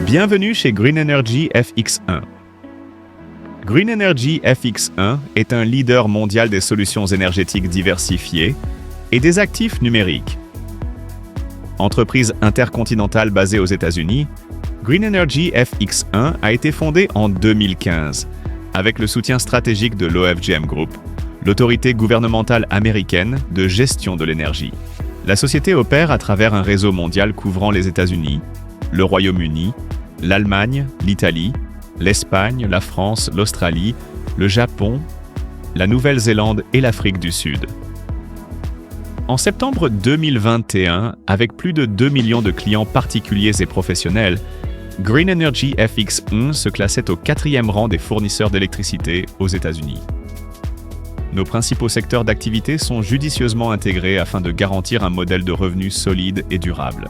Bienvenue chez Green Energy FX1. Green Energy FX1 est un leader mondial des solutions énergétiques diversifiées et des actifs numériques. Entreprise intercontinentale basée aux États-Unis, Green Energy FX1 a été fondée en 2015 avec le soutien stratégique de l'OFGM Group, l'autorité gouvernementale américaine de gestion de l'énergie. La société opère à travers un réseau mondial couvrant les États-Unis, le Royaume-Uni, l'Allemagne, l'Italie, l'Espagne, la France, l'Australie, le Japon, la Nouvelle-Zélande et l'Afrique du Sud. En septembre 2021, avec plus de 2 millions de clients particuliers et professionnels, Green Energy FX1 se classait au 4e rang des fournisseurs d'électricité aux États-Unis. Nos principaux secteurs d'activité sont judicieusement intégrés afin de garantir un modèle de revenus solide et durable.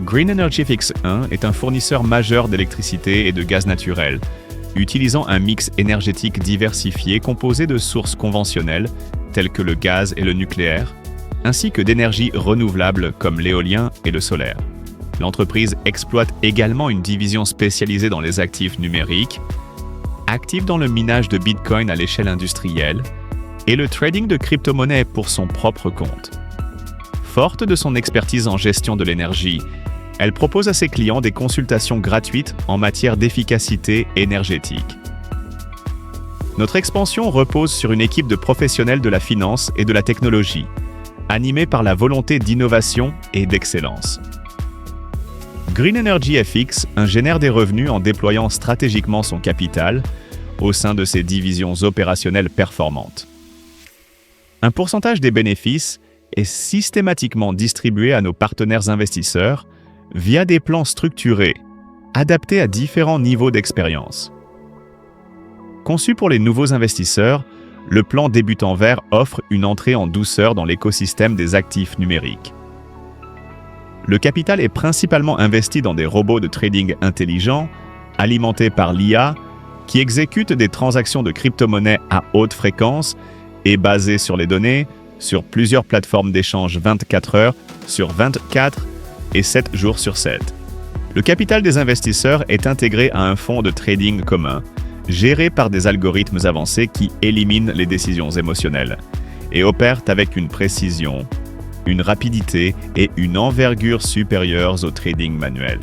Green Energy FX1 est un fournisseur majeur d'électricité et de gaz naturel, utilisant un mix énergétique diversifié composé de sources conventionnelles telles que le gaz et le nucléaire, ainsi que d'énergies renouvelables comme l'éolien et le solaire. L'entreprise exploite également une division spécialisée dans les actifs numériques, active dans le minage de Bitcoin à l'échelle industrielle et le trading de crypto-monnaies pour son propre compte. Forte de son expertise en gestion de l'énergie, elle propose à ses clients des consultations gratuites en matière d'efficacité énergétique. Notre expansion repose sur une équipe de professionnels de la finance et de la technologie, animée par la volonté d'innovation et d'excellence. Green Energy FX génère des revenus en déployant stratégiquement son capital au sein de ses divisions opérationnelles performantes. Un pourcentage des bénéfices est systématiquement distribué à nos partenaires investisseurs via des plans structurés, adaptés à différents niveaux d'expérience. Conçu pour les nouveaux investisseurs, le plan Débutant Vert offre une entrée en douceur dans l'écosystème des actifs numériques. Le capital est principalement investi dans des robots de trading intelligents, alimentés par l'IA, qui exécutent des transactions de crypto-monnaies à haute fréquence et basées sur les données, sur plusieurs plateformes d'échange 24 heures sur 24 et 7 jours sur 7. Le capital des investisseurs est intégré à un fonds de trading commun, géré par des algorithmes avancés qui éliminent les décisions émotionnelles et opèrent avec une précision, une rapidité et une envergure supérieures au trading manuel.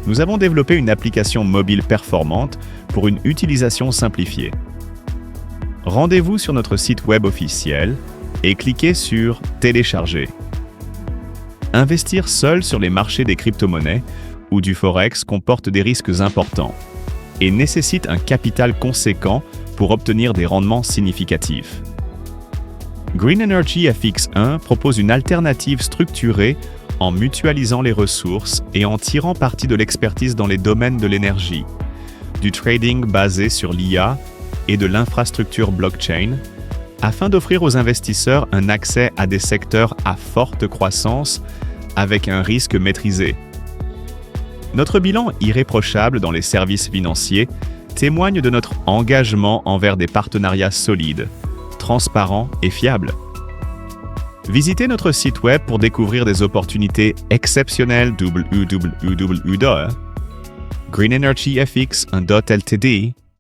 Nous avons développé une application mobile performante pour une utilisation simplifiée. Rendez-vous sur notre site web officiel et cliquez sur « Télécharger ». Investir seul sur les marchés des crypto-monnaies ou du forex comporte des risques importants et nécessite un capital conséquent pour obtenir des rendements significatifs. Green Energy FX1 propose une alternative structurée en mutualisant les ressources et en tirant parti de l'expertise dans les domaines de l'énergie, du trading basé sur l'IA et de l'infrastructure blockchain, afin d'offrir aux investisseurs un accès à des secteurs à forte croissance avec un risque maîtrisé. Notre bilan irréprochable dans les services financiers témoigne de notre engagement envers des partenariats solides, transparents et fiables. Visitez notre site web pour découvrir des opportunités exceptionnelles www.greenenergyfx.ltd